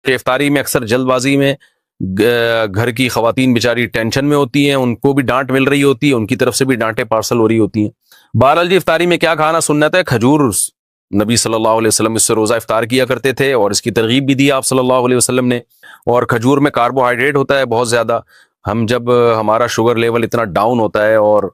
کہ افطاری میں اکثر جلد بازی میں گھر کی خواتین بیچاری ٹینشن میں ہوتی ہیں، ان کو بھی ڈانٹ مل رہی ہوتی ہے، ان کی طرف سے بھی ڈانٹیں پارسل ہو رہی ہوتی ہیں۔ بہرحال جی افطاری میں کیا کھانا سنت ہے؟ کھجور، نبی صلی اللہ علیہ وسلم اس سے روزہ افطار کیا کرتے تھے اور اس کی ترغیب بھی دی آپ صلی اللہ علیہ وسلم نے۔ اور کھجور میں کاربوہائیڈریٹ ہوتا ہے بہت زیادہ، ہم جب ہمارا شوگر لیول اتنا ڈاؤن ہوتا ہے اور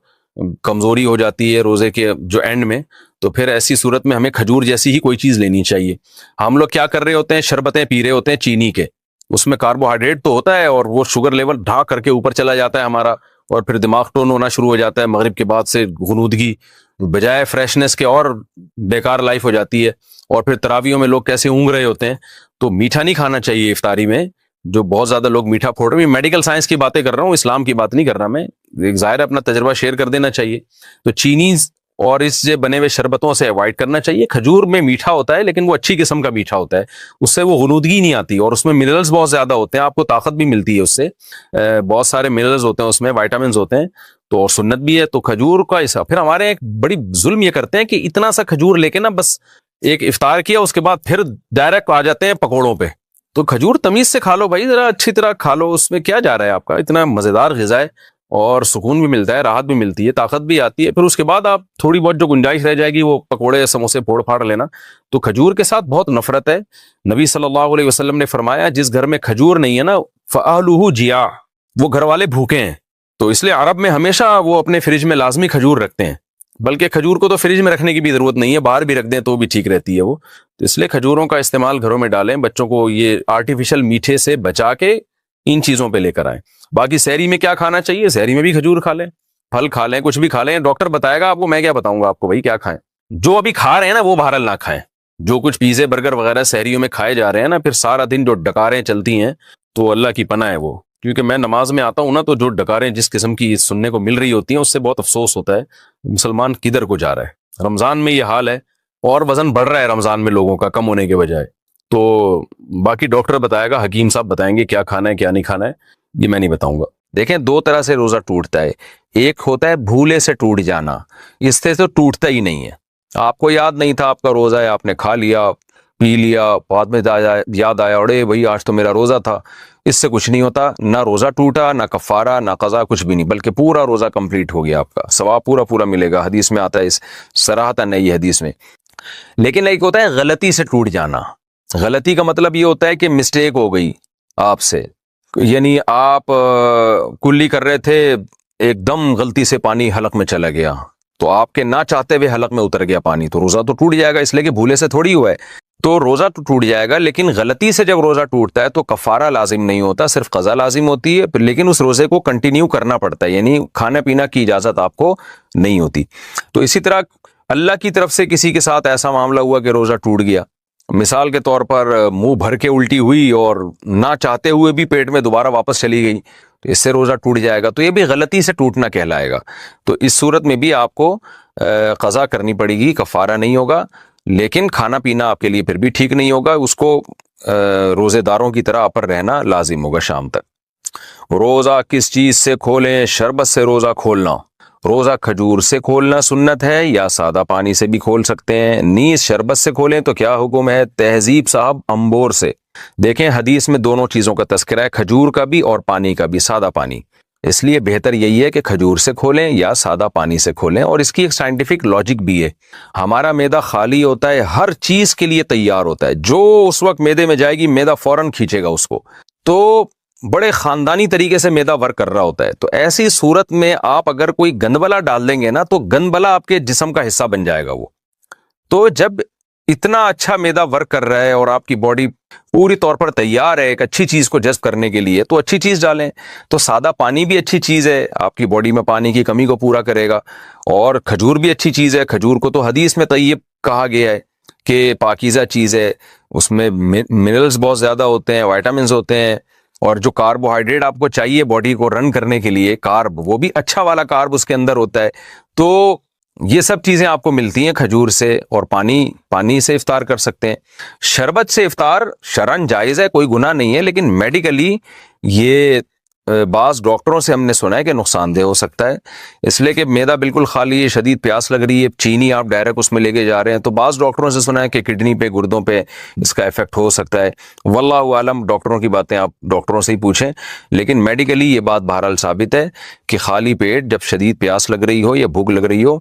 کمزوری ہو جاتی ہے روزے کے جو اینڈ میں، تو پھر ایسی صورت میں ہمیں کھجور جیسی ہی کوئی چیز لینی چاہیے۔ ہم لوگ کیا کر رہے ہوتے ہیں؟ شربتیں پی رہے ہوتے ہیں چینی کے، اس میں کاربوہائیڈریٹ تو ہوتا ہے اور وہ شوگر لیول ڈھا کر کے اوپر چلا جاتا ہے ہمارا، اور پھر دماغ ٹون ہونا شروع ہو جاتا ہے، مغرب کے بعد سے غنودگی بجائے فریشنس کے اور بیکار لائف ہو جاتی ہے، اور پھر تراویحوں میں لوگ کیسے اونگ رہے ہوتے ہیں۔ تو میٹھا نہیں کھانا چاہیے افطاری میں، جو بہت زیادہ لوگ میٹھا پھوڑ رہے ہیں۔ میڈیکل سائنس کی باتیں کر رہا ہوں، اسلام کی بات نہیں کر رہا میں، ایک ظاہر اپنا تجربہ شیئر کر دینا چاہیے۔ تو چینیز اور اس سے بنے ہوئے شربتوں سے اوائڈ کرنا چاہیے۔ کھجور میں میٹھا ہوتا ہے لیکن وہ اچھی قسم کا میٹھا ہوتا ہے، اس سے وہ غنودگی نہیں آتی، اور اس میں منرلز بہت زیادہ ہوتے ہیں، آپ کو طاقت بھی ملتی ہے اس سے، بہت سارے منرلز ہوتے ہیں اس میں، وائٹامنز ہوتے ہیں، تو اور سنت بھی ہے۔ تو کھجور کا ایسا پھر ہمارے ایک بڑی ظلم یہ کرتے ہیں کہ اتنا سا کھجور لے کے نا بس ایک افطار کیا، اس کے بعد پھر ڈائریکٹ آ جاتے ہیں پکوڑوں پہ۔ تو کھجور تمیز سے کھا لو بھائی، ذرا اچھی طرح کھا لو، اس میں کیا جا رہا ہے آپ کا، اتنا مزیدار غذا ہے اور سکون بھی ملتا ہے، راحت بھی ملتی ہے، طاقت بھی آتی ہے۔ پھر اس کے بعد آپ تھوڑی بہت جو گنجائش رہ جائے گی وہ پکوڑے سموسے پھوڑ پھاڑ لینا۔ تو کھجور کے ساتھ بہت نفرت ہے۔ نبی صلی اللہ علیہ وسلم نے فرمایا جس گھر میں کھجور نہیں ہے نا فَأَهْلُهُ جِيَاعٌ، وہ گھر والے بھوکے ہیں۔ تو اس لیے عرب میں ہمیشہ وہ اپنے فریج میں لازمی کھجور رکھتے ہیں، بلکہ کھجور کو تو فریج میں رکھنے کی بھی ضرورت نہیں ہے، باہر بھی رکھ دیں تو بھی ٹھیک رہتی ہے وہ۔ تو اس لیے کھجوروں کا استعمال گھروں میں ڈالیں، بچوں کو یہ آرٹیفیشل میٹھے سے بچا کے ان چیزوں پہ لے کر آئیں۔ باقی سحری میں کیا کھانا چاہیے؟ سحری میں بھی کھجور کھا لیں، پھل کھا لیں، کچھ بھی کھا لیں، ڈاکٹر بتائے گا آپ کو، میں کیا بتاؤں گا آپ کو بھائی کیا کھائیں۔ جو ابھی کھا رہے ہیں نا وہ بہرحال نہ کھائیں، جو کچھ پیزے برگر وغیرہ سحریوں میں کھائے جا رہے ہیں نا، پھر سارا دن جو ڈکاریں چلتی ہیں تو اللہ کی پناہ ہے وہ، کیونکہ میں نماز میں آتا ہوں نا، تو جو ڈکاریں جس قسم کی سننے کو مل رہی ہوتی ہیں اس سے بہت افسوس ہوتا ہے، مسلمان کدھر کو جا رہا ہے۔ رمضان میں یہ حال ہے اور وزن بڑھ رہا ہے رمضان میں لوگوں کا کم ہونے کے بجائے۔ تو باقی ڈاکٹر بتائے گا، حکیم صاحب بتائیں گے کیا کھانا ہے کیا نہیں کھانا ہے، یہ میں نہیں بتاؤں گا۔ دیکھیں دو طرح سے روزہ ٹوٹتا ہے، ایک ہوتا ہے بھولے سے ٹوٹ جانا، اس سے تو ٹوٹتا ہی نہیں ہے، آپ کو یاد نہیں تھا آپ کا روزہ ہے، آپ نے کھا لیا پی لیا، بعد میں یاد آیا اڑے بھائی آج تو میرا روزہ تھا، اس سے کچھ نہیں ہوتا، نہ روزہ ٹوٹا، نہ کفارہ، نہ قضا، کچھ بھی نہیں، بلکہ پورا روزہ کمپلیٹ ہو گیا، آپ کا ثواب پورا پورا ملے گا، حدیث میں آتا ہے، اس صراحتاً نئی حدیث میں۔ لیکن ایک ہوتا ہے غلطی سے ٹوٹ جانا۔ غلطی کا مطلب یہ ہوتا ہے کہ مسٹیک ہو گئی آپ سے، یعنی آپ کلی کر رہے تھے، ایک دم غلطی سے پانی حلق میں چلا گیا، تو آپ کے نہ چاہتے ہوئے حلق میں اتر گیا پانی، تو روزہ تو ٹوٹ جائے گا، اس لیے کہ بھولے سے تھوڑی ہوا ہے، تو روزہ تو ٹوٹ جائے گا۔ لیکن غلطی سے جب روزہ ٹوٹتا ہے تو کفارہ لازم نہیں ہوتا، صرف قضا لازم ہوتی ہے، لیکن اس روزے کو کنٹینیو کرنا پڑتا ہے، یعنی کھانا پینا کی اجازت آپ کو نہیں ہوتی۔ تو اسی طرح اللہ کی طرف سے کسی کے ساتھ ایسا معاملہ ہوا کہ روزہ ٹوٹ گیا، مثال کے طور پر منہ بھر کے الٹی ہوئی اور نہ چاہتے ہوئے بھی پیٹ میں دوبارہ واپس چلی گئی، تو اس سے روزہ ٹوٹ جائے گا، تو یہ بھی غلطی سے ٹوٹنا کہلائے گا۔ تو اس صورت میں بھی آپ کو قضا کرنی پڑے گی، کفارہ نہیں ہوگا، لیکن کھانا پینا آپ کے لیے پھر بھی ٹھیک نہیں ہوگا، اس کو روزے داروں کی طرح پر رہنا لازم ہوگا شام تک۔ روزہ کس چیز سے کھولیں؟ شربت سے روزہ کھولنا، روزہ کھجور سے کھولنا سنت ہے یا سادہ پانی سے بھی کھول سکتے ہیں، نیز شربت سے کھولیں تو کیا حکم ہے؟ تہذیب صاحب امبور سے۔ دیکھیں حدیث میں دونوں چیزوں کا تذکرہ ہے، کھجور کا بھی اور پانی کا بھی، سادہ پانی، اس لیے بہتر یہی ہے کہ کھجور سے کھولیں یا سادہ پانی سے کھولیں، اور اس کی ایک سائنٹیفک لاجک بھی ہے۔ ہمارا معدہ خالی ہوتا ہے، ہر چیز کے لیے تیار ہوتا ہے، جو اس وقت معدے میں جائے گی معدہ فوراً کھینچے گا اس کو، تو بڑے خاندانی طریقے سے معدہ ورک کر رہا ہوتا ہے۔ تو ایسی صورت میں آپ اگر کوئی گندبلا ڈال دیں گے نا تو گندبلا آپ کے جسم کا حصہ بن جائے گا وہ۔ تو جب اتنا اچھا معدہ ورک کر رہا ہے اور آپ کی باڈی پوری طور پر تیار ہے ایک اچھی چیز کو جذب کرنے کے لیے، تو اچھی چیز ڈالیں۔ تو سادہ پانی بھی اچھی چیز ہے، آپ کی باڈی میں پانی کی کمی کو پورا کرے گا، اور کھجور بھی اچھی چیز ہے، کھجور کو تو حدیث میں طیب کہا گیا ہے کہ پاکیزہ چیز ہے، اس میں منرلز بہت زیادہ ہوتے ہیں، وائٹامنز ہوتے ہیں، اور جو کاربوہائیڈریٹ آپ کو چاہیے باڈی کو رن کرنے کے لیے، کارب، وہ بھی اچھا والا کارب اس کے اندر ہوتا ہے۔ تو یہ سب چیزیں آپ کو ملتی ہیں کھجور سے، اور پانی سے افطار کر سکتے ہیں۔ شربت سے افطار شرعاً جائز ہے، کوئی گناہ نہیں ہے، لیکن میڈیکلی یہ بعض ڈاکٹروں سے ہم نے سنا ہے کہ نقصان دہ ہو سکتا ہے، اس لیے کہ معدہ بالکل خالی ہے، شدید پیاس لگ رہی ہے، چینی آپ ڈائریکٹ اس میں لے کے جا رہے ہیں، تو بعض ڈاکٹروں سے سنا ہے کہ کڈنی پہ، گردوں پہ اس کا افیکٹ ہو سکتا ہے۔ واللہ عالم، ڈاکٹروں کی باتیں آپ ڈاکٹروں سے ہی پوچھیں، لیکن میڈیکلی یہ بات بہرحال ثابت ہے کہ خالی پیٹ جب شدید پیاس لگ رہی ہو یا بھوک لگ رہی ہو،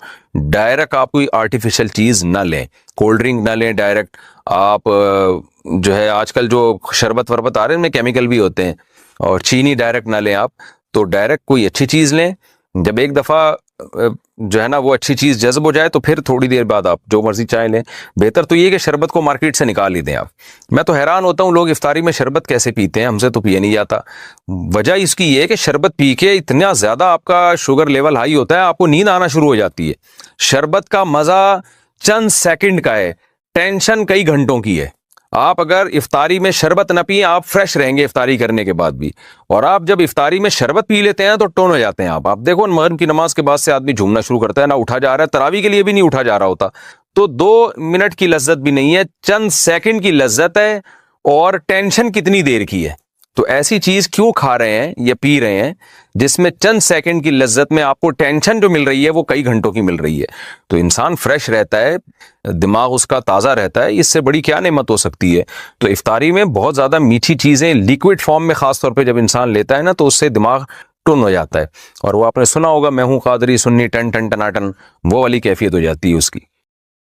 ڈائریکٹ آپ کوئی آرٹیفیشل چیز نہ لیں، کولڈ ڈرنک نہ لیں ڈائریکٹ۔ آپ جو ہے آج کل جو شربت وربت آ رہے ہیں ان میں کیمیکل بھی ہوتے ہیں، اور چینی ڈائریکٹ نہ لیں آپ، تو ڈائریکٹ کوئی اچھی چیز لیں۔ جب ایک دفعہ جو ہے نا وہ اچھی چیز جذب ہو جائے تو پھر تھوڑی دیر بعد آپ جو مرضی چائے لیں۔ بہتر تو یہ کہ شربت کو مارکیٹ سے نکال ہی دیں آپ۔ میں تو حیران ہوتا ہوں لوگ افطاری میں شربت کیسے پیتے ہیں، ہم سے تو پیا نہیں جاتا۔ وجہ اس کی یہ ہے کہ شربت پی کے اتنا زیادہ آپ کا شوگر لیول ہائی ہوتا ہے، آپ کو نیند آنا شروع ہو جاتی ہے۔ شربت کا مزہ چند سیکنڈ کا ہے، ٹینشن کئی گھنٹوں کی ہے۔ آپ اگر افطاری میں شربت نہ پئیں، آپ فریش رہیں گے افطاری کرنے کے بعد بھی، اور آپ جب افطاری میں شربت پی لیتے ہیں تو ٹون ہو جاتے ہیں آپ دیکھو مغرب کی نماز کے بعد سے آدمی جھومنا شروع کرتا ہے، نہ اٹھا جا رہا ہے، تراویح کے لیے بھی نہیں اٹھا جا رہا ہوتا، تو 2 منٹ کی لذت بھی نہیں ہے، چند سیکنڈ کی لذت ہے، اور ٹینشن کتنی دیر کی ہے۔ تو ایسی چیز کیوں کھا رہے ہیں یا پی رہے ہیں جس میں چند سیکنڈ کی لذت میں آپ کو ٹینشن جو مل رہی ہے وہ کئی گھنٹوں کی مل رہی ہے۔ تو انسان فریش رہتا ہے، دماغ اس کا تازہ رہتا ہے، اس سے بڑی کیا نعمت ہو سکتی ہے۔ تو افطاری میں بہت زیادہ میٹھی چیزیں لیکوڈ فارم میں خاص طور پہ جب انسان لیتا ہے نا تو اس سے دماغ ٹن ہو جاتا ہے، اور وہ آپ نے سنا ہوگا میں ہوں قادری سنی ٹن ٹن ٹناٹن، وہ والی کیفیت ہو جاتی ہے اس کی۔